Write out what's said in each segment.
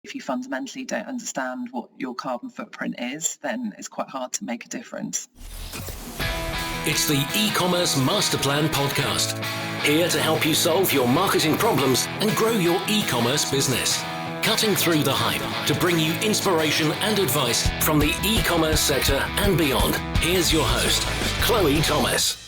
If you fundamentally don't understand what your carbon footprint is, then it's quite hard to make a difference. It's the e-commerce master plan podcast. Here to help you solve your marketing problems and grow your e-commerce business. Cutting through the hype to bring you inspiration and advice from the e-commerce sector and beyond. Here's your host, Chloe Thomas.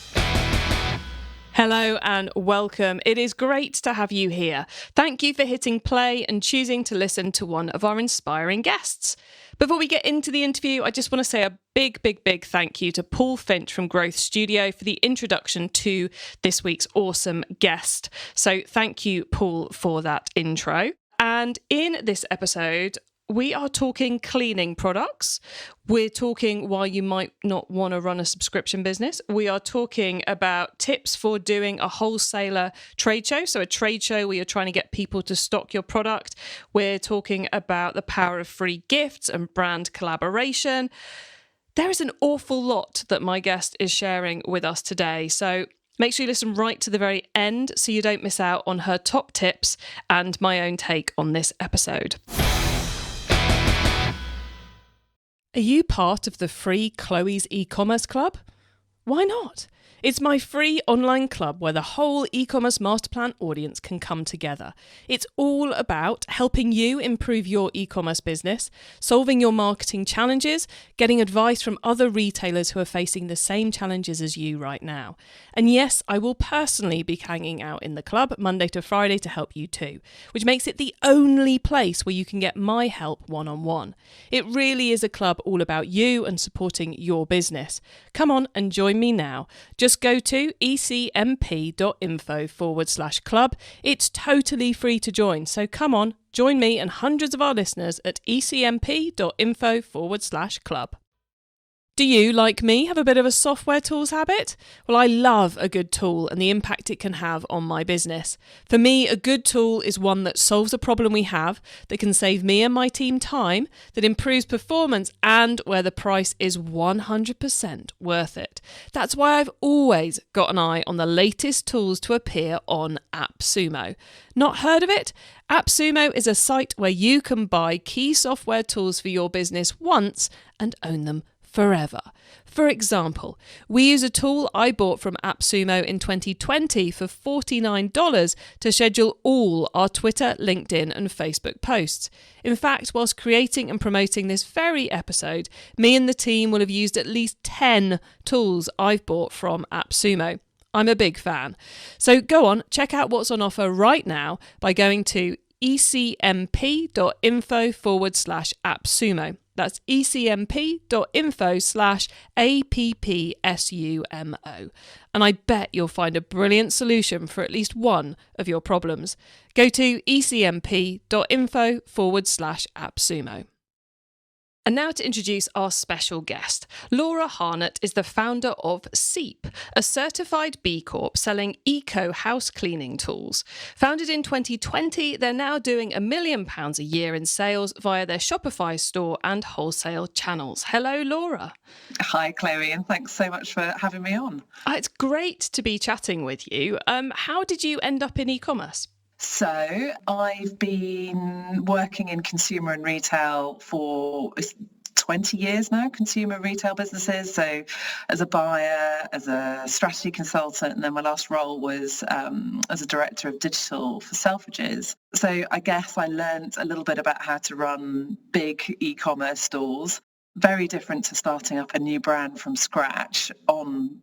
Hello and welcome. It is great to have you here. Thank you for hitting play and choosing to listen to one of our inspiring guests. Before we get into the interview, I just want to say a big thank you to Paul Finch from Growth Studio for the introduction to this week's awesome guest. So thank you, Paul, for that intro. And in this episode, we are talking cleaning products. We're talking why you might not want to run a subscription business. We are talking about tips for doing a wholesaler trade show. So a trade show where you're trying to get people to stock your product. We're talking about the power of free gifts and brand collaboration. There is an awful lot that my guest is sharing with us today. So make sure you listen right to the very end so you don't miss out on her top tips and my own take on this episode. Are you part of the free Chloe's e-commerce club? Why not? It's my free online club where the whole e-commerce masterplan audience can come together. It's all about helping you improve your e-commerce business, solving your marketing challenges, getting advice from other retailers who are facing the same challenges as you right now. And yes, I will personally be hanging out in the club Monday to Friday to help you too, which makes it the only place where you can get my help one-on-one. It really is a club all about you and supporting your business. Come on and join me now. Just go to ecmp.info/club. It's totally free to join. So come on, join me and hundreds of our listeners at ecmp.info/club. Do you, like me, have a bit of a software tools habit? Well, I love a good tool and the impact it can have on my business. For me, a good tool is one that solves a problem we have, that can save me and my team time, that improves performance, and where the price is 100% worth it. That's why I've always got an eye on the latest tools to appear on AppSumo. Not heard of it? AppSumo is a site where you can buy key software tools for your business once and own them forever. For example, we use a tool I bought from AppSumo in 2020 for $49 to schedule all our Twitter, LinkedIn and Facebook posts. In fact, whilst creating and promoting this very episode, me and the team will have used at least 10 tools I've bought from AppSumo. I'm a big fan. So go on, check out what's on offer right now by going to ecmp.info/AppSumo. That's ecmp.info/APPSUMO. And I bet you'll find a brilliant solution for at least one of your problems. Go to ecmp.info/AppSumo. And now to introduce our special guest. Laura Harnett is the founder of Seep, a certified B Corp selling eco house cleaning tools. Founded in 2020, they're now doing £1 million a year in sales via their Shopify store and wholesale channels. Hello, Laura. Hi, Chloe, and thanks so much for having me on. It's great to be chatting with you. How did you end up in e-commerce? So I've been working in consumer and retail for 20 years now, consumer retail businesses. So as a buyer, as a strategy consultant, and then my last role was as a director of digital for Selfridges. So I guess I learned a little bit about how to run big e-commerce stores. Very different to starting up a new brand from scratch on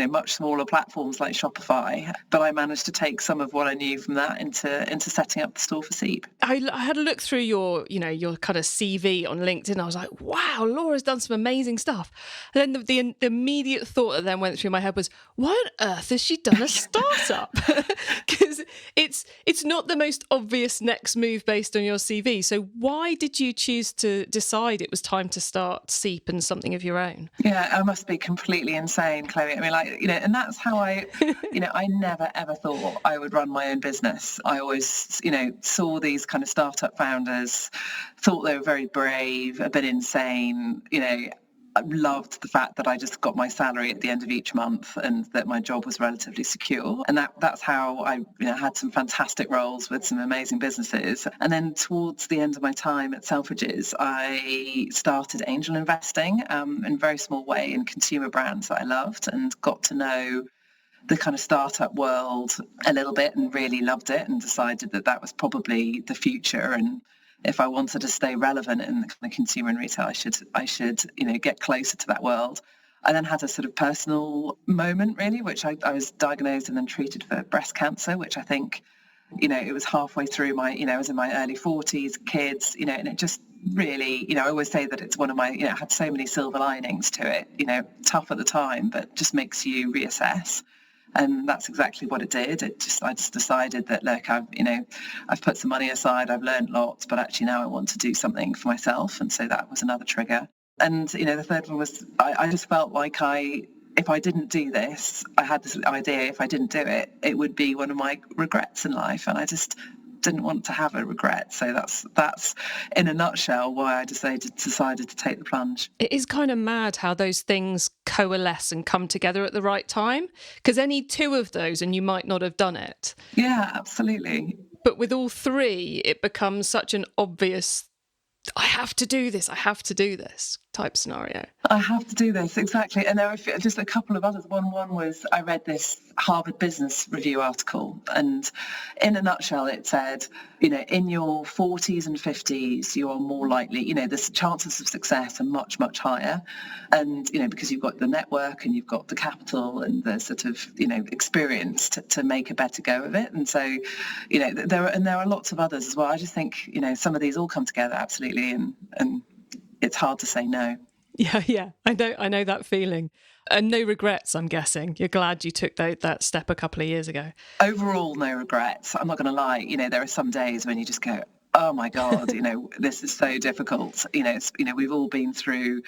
much smaller platforms like Shopify, but I managed to take some of what I knew from that into setting up the store for Seep. I had a look through your kind of CV on LinkedIn. I was like, wow, Laura's done some amazing stuff. And then the immediate thought that then went through my head was, why on earth has she done a startup? Because it's not the most obvious next move based on your CV. So why did you choose to decide it was time to start Seep and something of your own? Yeah, I must be completely insane, Chloe. I mean, and that's how I never ever thought I would run my own business. I always, saw these kind of startup founders, thought they were very brave, a bit insane, I loved the fact that I just got my salary at the end of each month and that my job was relatively secure. And that's how I had some fantastic roles with some amazing businesses. And then towards the end of my time at Selfridges, I started angel investing in a very small way in consumer brands that I loved and got to know the kind of startup world a little bit and really loved it and decided that was probably the future. And if I wanted to stay relevant in the kind of consumer and retail, I should get closer to that world. I then had a sort of personal moment, really, which I was diagnosed and then treated for breast cancer, which I think, it was halfway through my, I was in my early 40s, kids, and it just really, I always say that it's one of my, it had so many silver linings to it, tough at the time, but just makes you reassess. And that's exactly what it did. I just decided that, look, I've put some money aside, I've learned lots, but actually now I want to do something for myself. And so that was another trigger. And, the third one was, I just felt like if I didn't do this, I had this idea, if I didn't do it, it would be one of my regrets in life. And I just didn't want to have a regret. So that's in a nutshell why I decided to take the plunge. It is kind of mad how those things coalesce and come together at the right time, because any two of those and you might not have done it. Yeah, absolutely. But with all three, it becomes such an obvious, I have to do this type scenario. I have to do this, exactly. And there are just a couple of others. One was I read this Harvard Business Review article, and in a nutshell it said, in your 40s and 50s, you are more likely, the chances of success are much, much higher. And, because you've got the network and you've got the capital and the sort of, experience to make a better go of it. And so, there are lots of others as well. I just think, some of these all come together, absolutely. And it's hard to say no. Yeah. I know that feeling. And no regrets, I'm guessing. You're glad you took that step a couple of years ago. Overall, no regrets. I'm not going to lie. There are some days when you just go, oh my God, this is so difficult. We've all been through,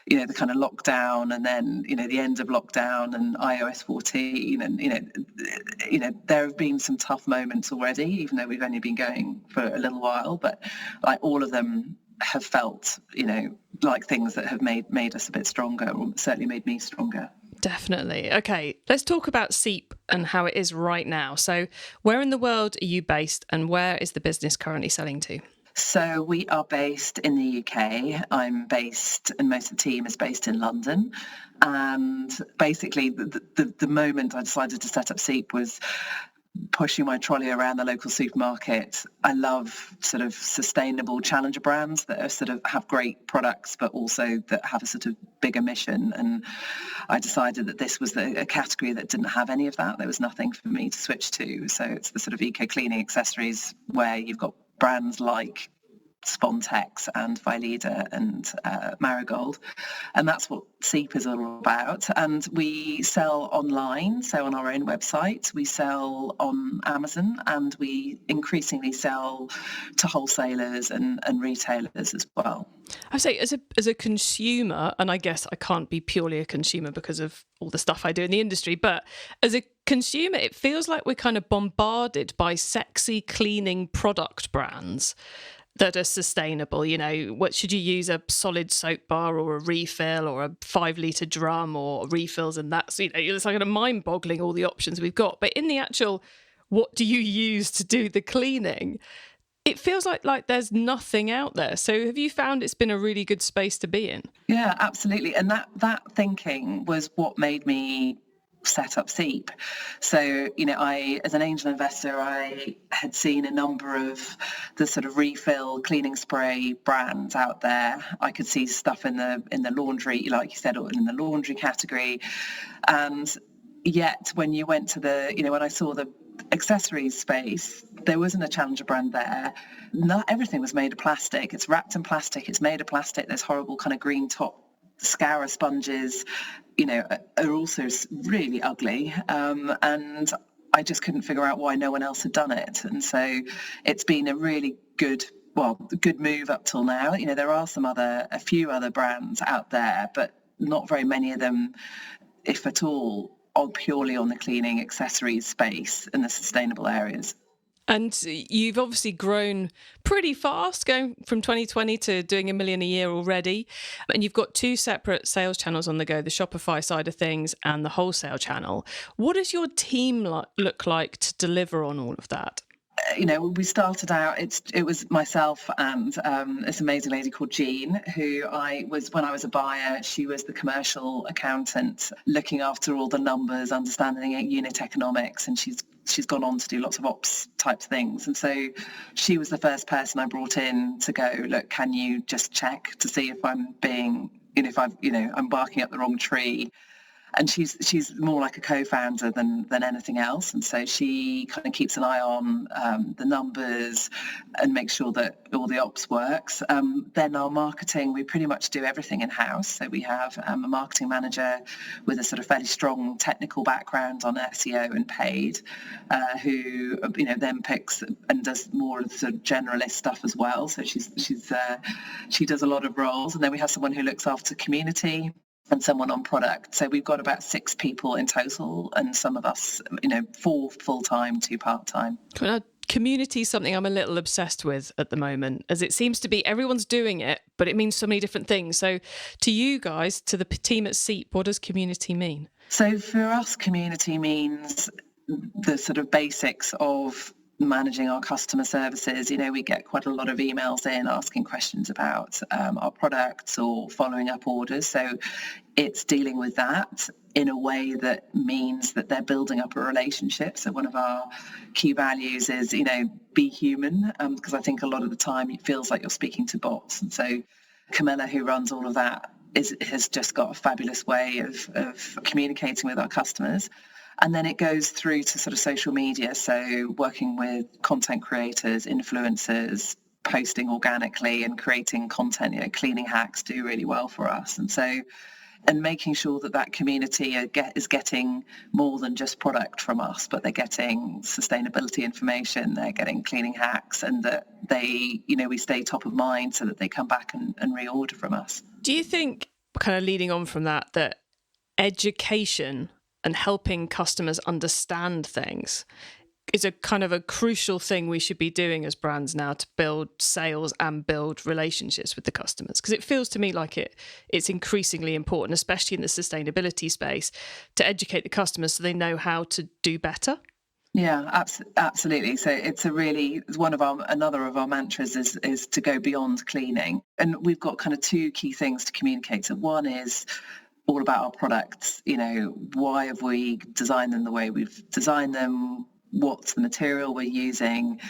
the kind of lockdown and then, the end of lockdown and iOS 14. And, there have been some tough moments already, even though we've only been going for a little while. But like all of them have felt, like things that have made us a bit stronger, or certainly made me stronger. Definitely. Okay, let's talk about Seep and how it is right now. So where in the world are you based and where is the business currently selling to? So we are based in the UK. I'm based, and most of the team is based in London. And basically the moment I decided to set up Seep was pushing my trolley around the local supermarket. I love sort of sustainable challenger brands that are sort of have great products, but also that have a sort of bigger mission. And I decided that this was a category that didn't have any of that. There was nothing for me to switch to. So it's the sort of eco-cleaning accessories where you've got brands like Spontex and Vileda and Marigold, and that's what Seep is all about. And we sell online, so on our own website, we sell on Amazon, and we increasingly sell to wholesalers and retailers as well. I say as a consumer, and I guess I can't be purely a consumer because of all the stuff I do in the industry, but as a consumer, it feels like we're kind of bombarded by sexy cleaning product brands that are sustainable. What should you use, a solid soap bar or a refill or a 5-litre drum or refills? And that's, it's like mind-boggling all the options we've got. But in the actual, what do you use to do the cleaning? It feels like there's nothing out there. So have you found it's been a really good space to be in? Yeah, absolutely. And that thinking was what made me set up Seep. So, I, as an angel investor, I had seen a number of the sort of refill cleaning spray brands out there. I could see stuff in the laundry, like you said, or in the laundry category. And yet when you went to when I saw the accessories space, there wasn't a challenger brand there. Not everything was made of plastic. It's wrapped in plastic. It's made of plastic. There's horrible kind of green top scourer sponges, are also really ugly. And I just couldn't figure out why no one else had done it. And so it's been a really good move up till now. There are a few other brands out there, but not very many of them, if at all, are purely on the cleaning accessories space in the sustainable areas. And you've obviously grown pretty fast, going from 2020 to doing $1 million a year already. And you've got two separate sales channels on the go, the Shopify side of things and the wholesale channel. What does your team look like to deliver on all of that? We started out, it was myself and this amazing lady called Jean, who when I was a buyer, she was the commercial accountant looking after all the numbers, understanding unit economics, and she's gone on to do lots of ops type things. And so she was the first person I brought in to go, look, can you just check to see if I'm I'm barking up the wrong tree? And she's more like a co-founder than anything else, and so she kind of keeps an eye on the numbers and makes sure that all the ops works. Then our marketing, we pretty much do everything in-house. So we have a marketing manager with a sort of fairly strong technical background on SEO and paid, who then picks and does more of the sort of generalist stuff as well. So she does a lot of roles, and then we have someone who looks after community and someone on product. So we've got about 6 people in total, and some of us, 4 full-time, 2 part-time. Community is something I'm a little obsessed with at the moment, as it seems to be everyone's doing it, but it means so many different things. So to you guys, to the team at Seep, what does community mean? So for us, community means the sort of basics of managing our customer services. We get quite a lot of emails in asking questions about our products or following up orders. So it's dealing with that in a way that means that they're building up a relationship. So one of our key values is, be human, because I think a lot of the time it feels like you're speaking to bots. And so Camilla, who runs all of that, has just got a fabulous way of communicating with our customers. And then it goes through to sort of social media, so working with content creators, influencers, posting organically and creating content. Cleaning hacks do really well for us. And making sure that community is getting more than just product from us, but they're getting sustainability information, they're getting cleaning hacks, and that we stay top of mind so that they come back and reorder from us. Do you think, kind of leading on from that education and helping customers understand things is a kind of a crucial thing we should be doing as brands now to build sales and build relationships with the customers? Because it feels to me like it's increasingly important, especially in the sustainability space, to educate the customers so they know how to do better. Yeah, absolutely. So it's another of our mantras is to go beyond cleaning. And we've got kind of 2 key things to communicate. So one is all about our products. Why have we designed them the way we've designed them? What's the material we're using?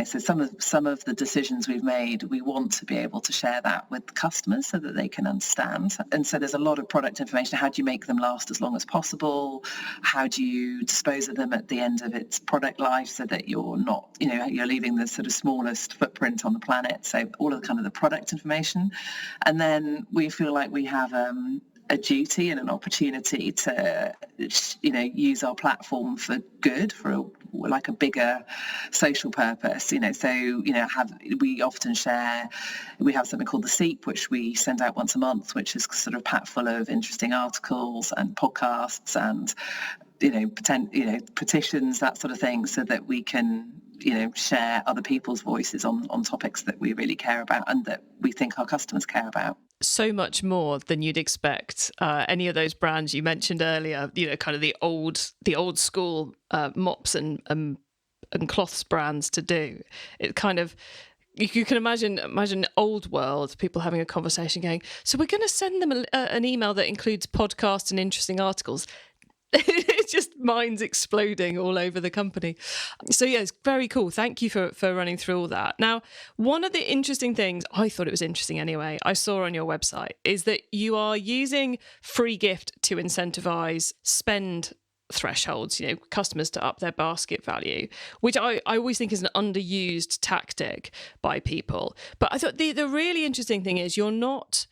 So some of the decisions we've made, we want to be able to share that with customers so that they can understand. And so there's a lot of product information. How do you make them last as long as possible? How do you dispose of them at the end of its product life so that you're not, you're leaving the sort of smallest footprint on the planet? So all of the kind of the product information. And then we feel like we have a duty and an opportunity to, use our platform for good, for a bigger social purpose. We often share. We have something called the Seep, which we send out once a month, which is sort of packed full of interesting articles and podcasts and petitions, that sort of thing, so that we can share other people's voices on topics that we really care about and that we think our customers care about. So much more than you'd expect any of those brands you mentioned earlier, kind of the old school mops and cloths brands to do. It kind of, you can imagine old world people having a conversation going, so we're going to send them an email that includes podcasts and interesting articles. It's just minds exploding all over the company. So yeah, it's very cool. Thank you for running through all that. Now, one of the interesting things, I thought it was interesting anyway, I saw on your website is that you are using free gift to incentivize spend thresholds, customers to up their basket value, which I always think is an underused tactic by people. But I thought the really interesting thing is you're not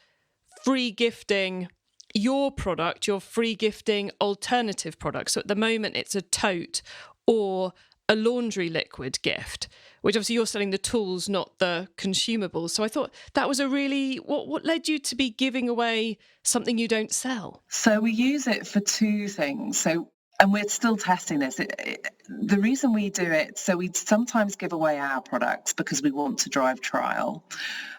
free gifting your product, you're free gifting alternative products. So at the moment, it's a tote or a laundry liquid gift, which obviously you're selling the tools, not the consumables. So I thought that was a really, what led you to be giving away something you don't sell? So we use it for 2 things. So And we're still testing this. The reason we do it, so we sometimes give away our products because we want to drive trial.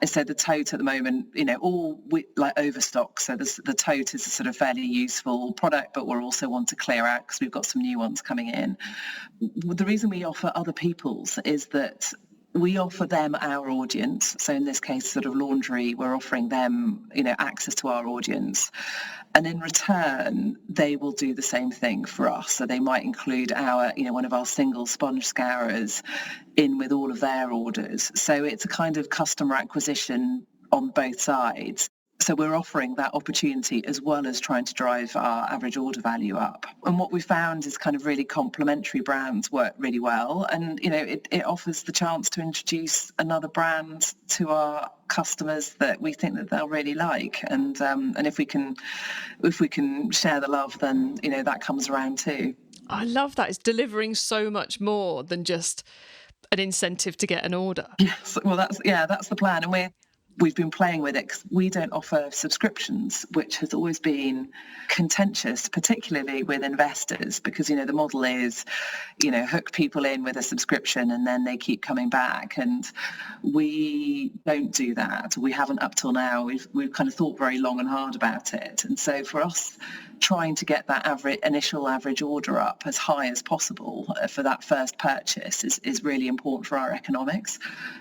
And so the tote at the moment, all we like overstock. So the tote is a sort of fairly useful product, but we're also want to clear out because we've got some new ones coming in. The reason we offer other people's is that we offer them our audience. So in this case, sort of laundry, we're offering them, access to our audience. And in return, they will do the same thing for us. So they might include our, one of our single sponge scourers in with all of their orders. So it's a kind of customer acquisition on both sides. So we're offering that opportunity as well as trying to drive our average order value up. And what we found is kind of really complementary brands work really well. And, it offers the chance to introduce another brand to our customers that we think that they'll really like. And if we can share the love, then, that comes around too. I love that. It's delivering so much more than just an incentive to get an order. Yes, well, that's the plan. And we've been playing with it because we don't offer subscriptions, which has always been contentious, particularly with investors, because, the model is, hook people in with a subscription and then they keep coming back. And we don't do that. We haven't up till now. We've kind of thought very long and hard about it. And so for us, trying to get that initial average order up as high as possible for that first purchase is really important for our economics.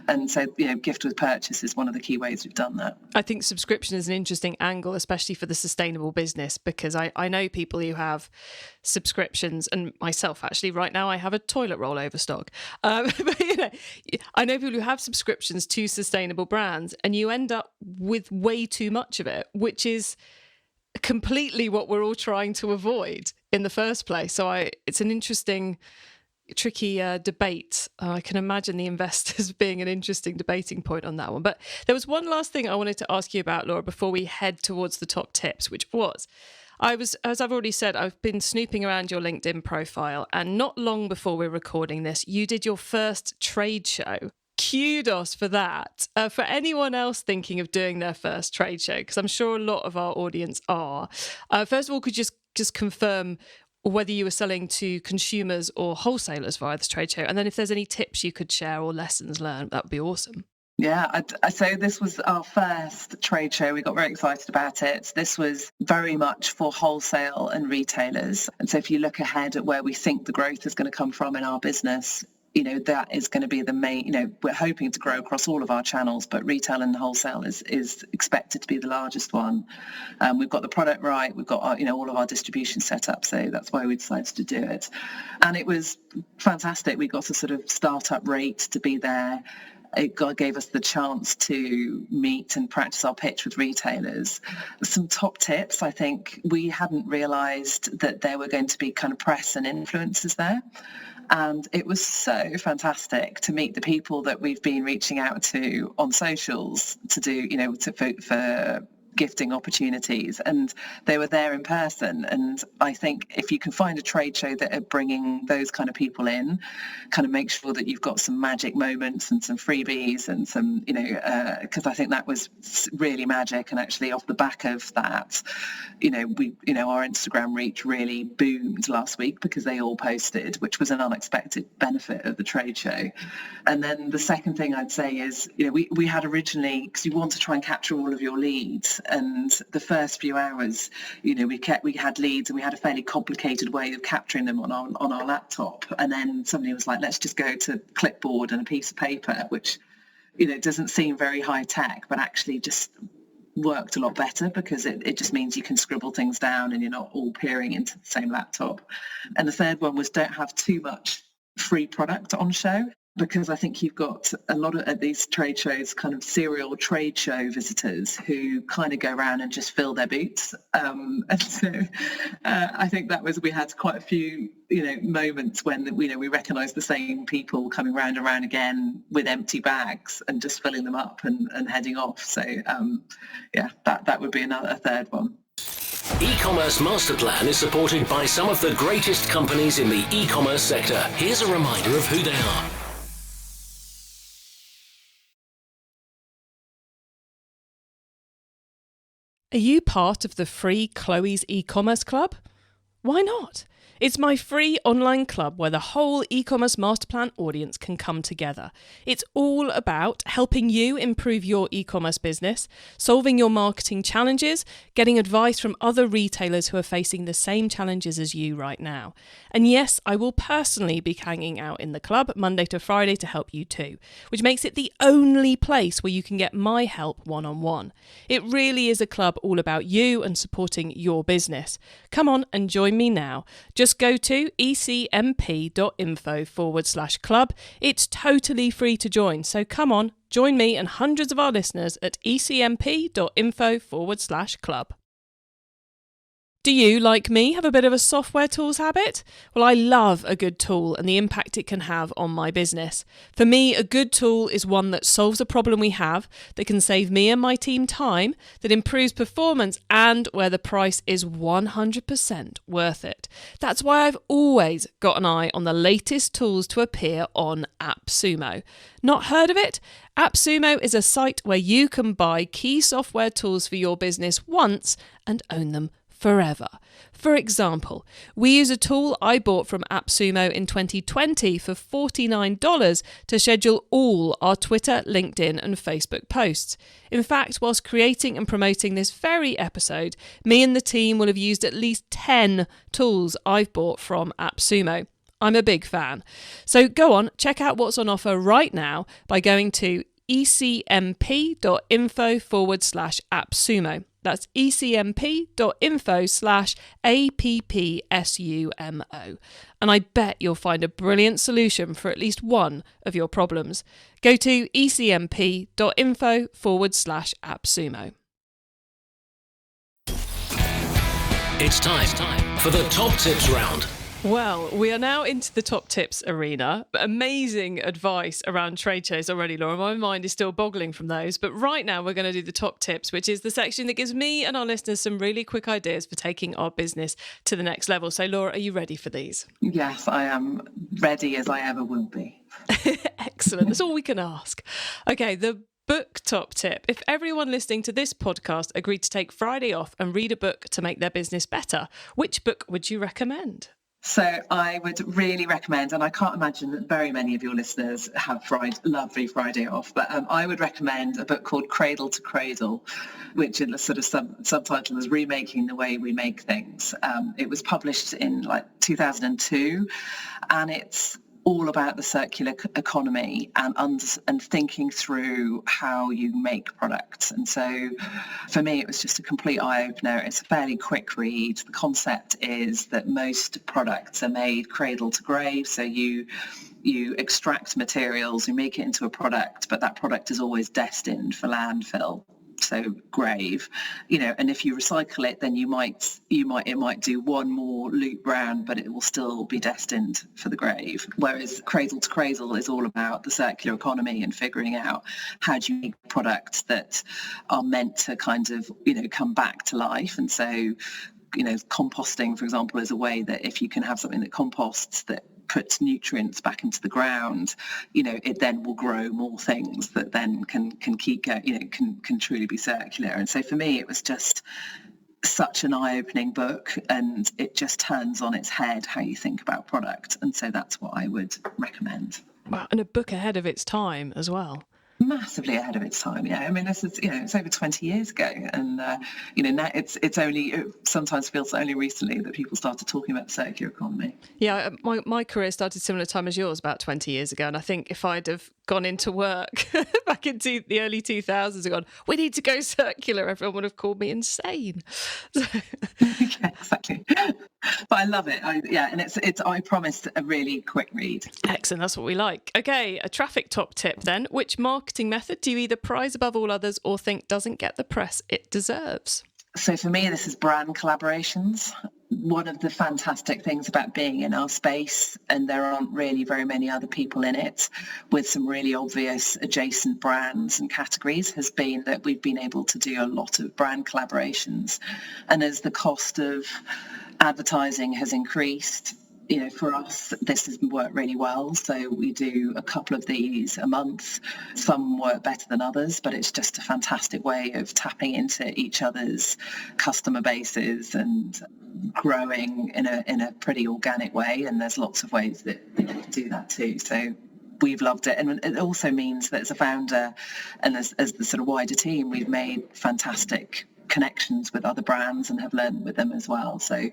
And so, gift with purchase is one of the key ways we've done that. I think subscription is an interesting angle, especially for the sustainable business, because I know people who have subscriptions, and myself actually right now I have a toilet roll overstock. But I know people who have subscriptions to sustainable brands, and you end up with way too much of it, which is completely what we're all trying to avoid in the first place. So it's an interesting, tricky debate. I can imagine the investors being an interesting debating point on that one. But there was one last thing I wanted to ask you about, Laura, before we head towards the top tips, which was, as I've already said, I've been snooping around your LinkedIn profile, and not long before we're recording this, you did your first trade show. Kudos for that. For anyone else thinking of doing their first trade show, because I'm sure a lot of our audience are. First of all, could you just confirm whether you were selling to consumers or wholesalers via this trade show? And then if there's any tips you could share or lessons learned, that would be awesome. Yeah, so this was our first trade show. We got very excited about it. This was very much for wholesale and retailers. And so if you look ahead at where we think the growth is going to come from in our business, that is going to be the main, we're hoping to grow across all of our channels, but retail and wholesale is expected to be the largest one. We've got the product right. We've got all of our distribution set up. So that's why we decided to do it. And it was fantastic. We got a sort of startup rate to be there. It gave us the chance to meet and practice our pitch with retailers. Some top tips, I think we hadn't realised that there were going to be kind of press and influencers there. And it was so fantastic to meet the people that we've been reaching out to on socials to do, for gifting opportunities, and they were there in person. And I think if you can find a trade show that are bringing those kind of people in, kind of make sure that you've got some magic moments and some freebies and some, because I think that was really magic. And actually off the back of that, our Instagram reach really boomed last week because they all posted, which was an unexpected benefit of the trade show. And then the second thing I'd say is, we had originally, because you want to try and capture all of your leads, and the first few hours, we had leads, and we had a fairly complicated way of capturing them on our laptop. And then somebody was like, let's just go to clipboard and a piece of paper, which doesn't seem very high tech, but actually just worked a lot better because it just means you can scribble things down and you're not all peering into the same laptop. And the third one was, don't have too much free product on show, because I think you've got a lot of, at these trade shows, kind of serial trade show visitors who kind of go around and just fill their boots. And so I think we had quite a few, moments when, we recognised the same people coming round and round again with empty bags and just filling them up and heading off. So that would be a third one. E-commerce Master Plan is supported by some of the greatest companies in the e-commerce sector. Here's a reminder of who they are. Are you part of the free Chloe's e-commerce club? Why not? It's my free online club where the whole e-commerce masterplan audience can come together. It's all about helping you improve your e-commerce business, solving your marketing challenges, getting advice from other retailers who are facing the same challenges as you right now. And yes, I will personally be hanging out in the club Monday to Friday to help you too, which makes it the only place where you can get my help one-on-one. It really is a club all about you and supporting your business. Come on and join me now. Just go to ecmp.info/club. It's totally free to join. So come on, join me and hundreds of our listeners at ecmp.info/club. Do you, like me, have a bit of a software tools habit? Well, I love a good tool and the impact it can have on my business. For me, a good tool is one that solves a problem we have, that can save me and my team time, that improves performance, and where the price is 100% worth it. That's why I've always got an eye on the latest tools to appear on AppSumo. Not heard of it? AppSumo is a site where you can buy key software tools for your business once and own them forever. For example, we use a tool I bought from AppSumo in 2020 for $49 to schedule all our Twitter, LinkedIn and Facebook posts. In fact, whilst creating and promoting this very episode, me and the team will have used at least 10 tools I've bought from AppSumo. I'm a big fan. So go on, check out what's on offer right now by going to ecmp.info/AppSumo. That's ecmp.info/AppSumo. And I bet you'll find a brilliant solution for at least one of your problems. Go to ecmp.info/AppSumo. It's time for the top tips round. Well, we are now into the top tips arena. Amazing advice around trade shows already, Laura. My mind is still boggling from those. But right now we're going to do the top tips, which is the section that gives me and our listeners some really quick ideas for taking our business to the next level. So, Laura, are you ready for these? Yes, I am ready as I ever will be. Excellent. That's all we can ask. Okay, the book top tip. If everyone listening to this podcast agreed to take Friday off and read a book to make their business better, which book would you recommend? So I would really recommend, and I can't imagine that very many of your listeners have lovely Friday off, but I would recommend a book called Cradle to Cradle, which in the sort of subtitle is Remaking the Way We Make Things. It was published in 2002, and it's all about the circular economy and thinking through how you make products. And so for me, it was just a complete eye-opener. It's a fairly quick read. The concept is that most products are made cradle to grave. So you extract materials, you make it into a product, but that product is always destined for landfill. So grave, and if you recycle it, then it might do one more loop round, but it will still be destined for the grave. Whereas Cradle to Cradle is all about the circular economy and figuring out how do you make products that are meant to kind of, come back to life. And so, composting, for example, is a way that if you can have something that composts, that puts nutrients back into the ground, it then will grow more things that then can keep going, can truly be circular. And so for me, it was just such an eye-opening book, and it just turns on its head how you think about product. And so that's what I would recommend. Wow, and a book ahead of its time as well. Massively ahead of its time. Yeah, I mean, this is it's over 20 years ago, and now it sometimes feels only recently that people started talking about the circular economy. Yeah, my career started similar time as yours, about 20 years ago, and I think if I'd have gone into work back into the early 2000s and gone, we need to go circular, everyone would have called me insane. Yeah, exactly. But I love it. And it's I promised a really quick read. Excellent, that's what we like. Okay, a traffic top tip then. Which marketing method do you either prize above all others or think doesn't get the press it deserves? So for me, this is brand collaborations. One of the fantastic things about being in our space, and there aren't really very many other people in it, with some really obvious adjacent brands and categories, has been that we've been able to do a lot of brand collaborations. And as the cost of advertising has increased, for us, this has worked really well. So we do a couple of these a month. Some work better than others, but it's just a fantastic way of tapping into each other's customer bases and growing in a pretty organic way. And there's lots of ways that you can do that too. So we've loved it. And it also means that as a founder and as the sort of wider team, we've made fantastic connections with other brands and have learned with them as well. So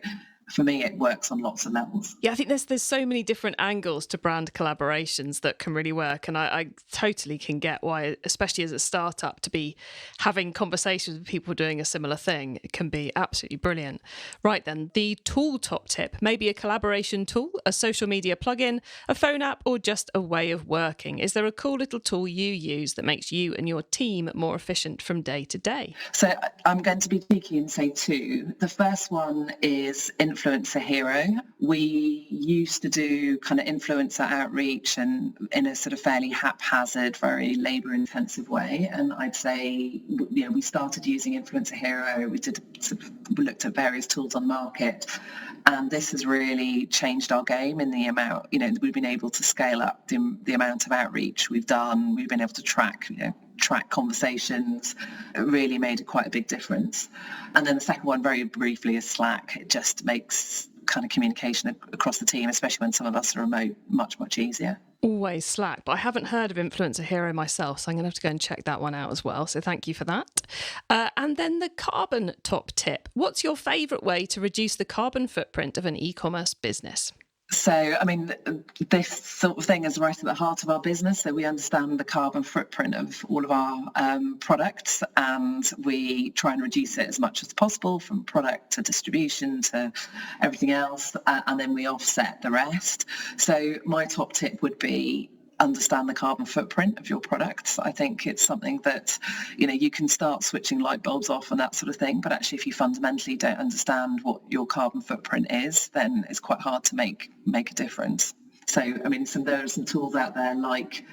for me, it works on lots of levels. Yeah, I think there's so many different angles to brand collaborations that can really work. And I totally can get why, especially as a startup, to be having conversations with people doing a similar thing, it can be absolutely brilliant. Right then, the tool top tip, maybe a collaboration tool, a social media plugin, a phone app, or just a way of working. Is there a cool little tool you use that makes you and your team more efficient from day to day? So I'm going to be cheeky and say two. The first one is Influencer Hero. We used to do kind of influencer outreach and in a sort of fairly haphazard, very labour intensive way. And I'd say, we started using Influencer Hero. We looked at various tools on the market. And this has really changed our game in the amount, we've been able to scale up the amount of outreach we've done. We've been able to track conversations. It really made quite a big difference. And then the second one, very briefly, is Slack. It just makes kind of communication across the team, especially when some of us are remote, much, much easier. Always Slack, but I haven't heard of Influencer Hero myself, so I'm going to have to go and check that one out as well. So thank you for that. And then the carbon top tip. What's your favourite way to reduce the carbon footprint of an e-commerce business? So, this sort of thing is right at the heart of our business. So we understand the carbon footprint of all of our products, and we try and reduce it as much as possible, from product to distribution to everything else, and then we offset the rest. So my top tip would be understand the carbon footprint of your products. I think it's something that, you can start switching light bulbs off and that sort of thing, but actually if you fundamentally don't understand what your carbon footprint is, then it's quite hard to make a difference. So, there are some tools out there like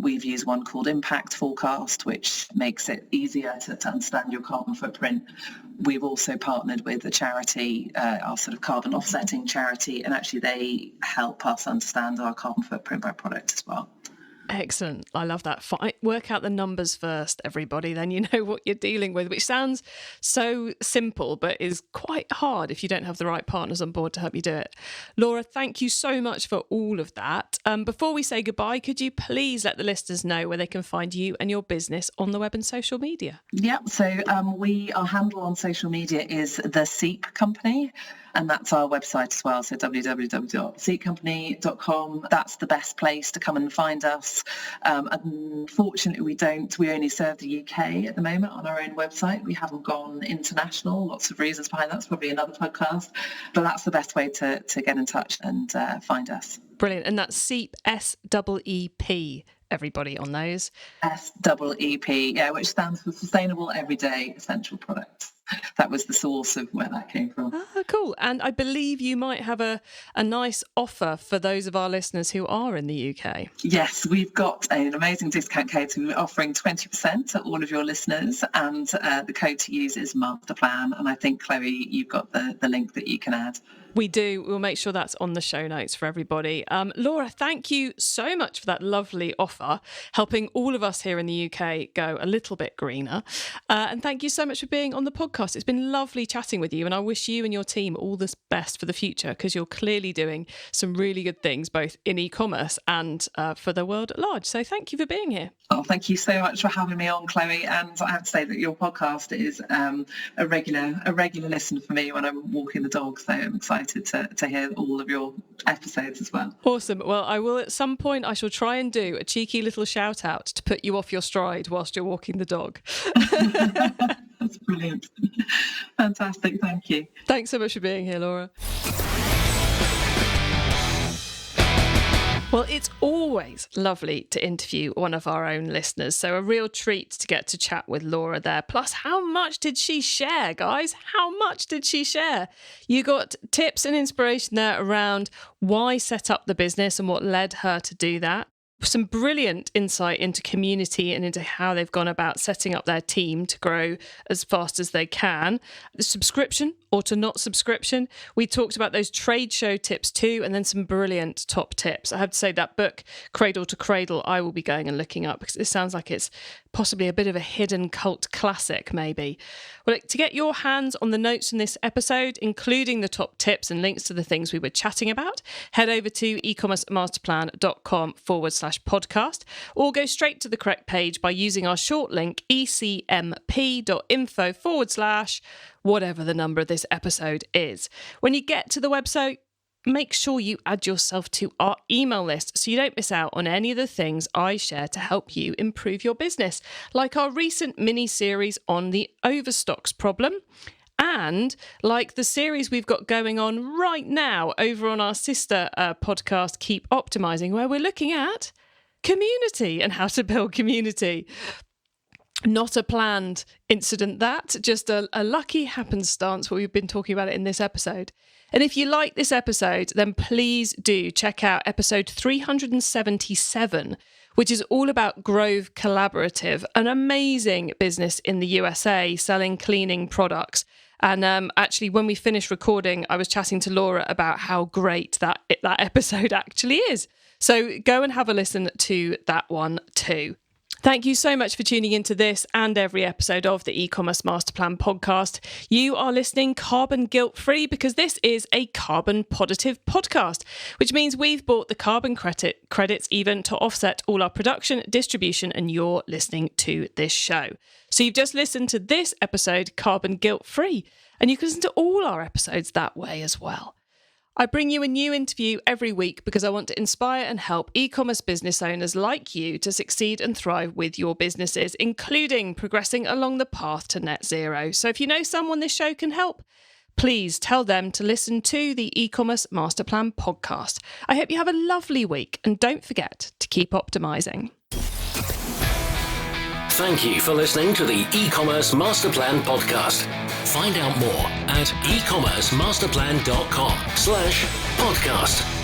we've used one called Impact Forecast, which makes it easier to understand your carbon footprint. We've also partnered with a charity, our sort of carbon offsetting charity, and actually they help us understand our carbon footprint by product as well. Excellent. I love that. Work out the numbers first, everybody. Then you know what you're dealing with, which sounds so simple, but is quite hard if you don't have the right partners on board to help you do it. Laura, thank you so much for all of that. Before we say goodbye, could you please let the listeners know where they can find you and your business on the web and social media? Yeah, so our handle on social media is the Seep Company. And that's our website as well, so www.seepcompany.com. That's the best place to come and find us. Unfortunately, we only serve the UK at the moment on our own website. We haven't gone international, lots of reasons behind that. It's probably another podcast, but that's the best way to get in touch and find us. Brilliant. And that's Seep, SEEP, everybody on those. SEEP, yeah, which stands for Sustainable Everyday Essential Products. That was the source of where that came from. Ah, cool. And I believe you might have a nice offer for those of our listeners who are in the UK. Yes, we've got an amazing discount code. So we're offering 20% to all of your listeners, and the code to use is Masterplan. And I think, Chloe, you've got the link that you can add. We do. We'll make sure that's on the show notes for everybody. Laura, thank you so much for that lovely offer, helping all of us here in the UK go a little bit greener. And thank you so much for being on the podcast. It's been lovely chatting with you, and I wish you and your team all the best for the future, because you're clearly doing some really good things, both in e-commerce and for the world at large. So thank you for being here. Oh, thank you so much for having me on, Chloe. And I have to say that your podcast is a regular listen for me when I'm walking the dog. So I'm excited to hear all of your episodes as well. Awesome. Well, I will at some point, I shall try and do a cheeky little shout out to put you off your stride whilst you're walking the dog. That's brilliant. Fantastic. Thank you. Thanks so much for being here, Laura. Well, it's always lovely to interview one of our own listeners, so a real treat to get to chat with Laura there. Plus, how much did she share, guys? How much did she share? You got tips and inspiration there around why set up the business and what led her to do that. some brilliant insight into community and into how they've gone about setting up their team to grow as fast as they can. The subscription or to not subscription. We talked about those trade show tips too, and then some brilliant top tips. I have to say that book, Cradle to Cradle, I will be going and looking up because it sounds like it's possibly a bit of a hidden cult classic, maybe. Well, to get your hands on the notes in this episode, including the top tips and links to the things we were chatting about, head over to ecommercemasterplan.com/podcast, or go straight to the correct page by using our short link ecmp.info/whatever the number of this episode is. When you get to the website, make sure you add yourself to our email list so you don't miss out on any of the things I share to help you improve your business, like our recent mini-series on the overstocks problem, and like the series we've got going on right now over on our sister podcast, Keep Optimizing, where we're looking at community and how to build community. Not a planned incident, that, just a lucky happenstance where we've been talking about it in this episode. And if you like this episode, then please do check out episode 377, which is all about Grove Collaborative, an amazing business in the USA selling cleaning products. And actually, when we finished recording, I was chatting to Laura about how great that episode actually is. So go and have a listen to that one too. Thank you so much for tuning into this and every episode of the E-commerce Masterplan podcast. You are listening carbon guilt-free because this is a carbon positive podcast, which means we've bought the carbon credits even to offset all our production, distribution, and you're listening to this show. So you've just listened to this episode carbon guilt-free, and you can listen to all our episodes that way as well. I bring you a new interview every week because I want to inspire and help e-commerce business owners like you to succeed and thrive with your businesses, including progressing along the path to net zero. So if you know someone this show can help, please tell them to listen to the E-commerce Masterplan podcast. I hope you have a lovely week, and don't forget to keep optimizing. Thank you for listening to the E-commerce Masterplan podcast. Find out more at ecommercemasterplan.com/podcast.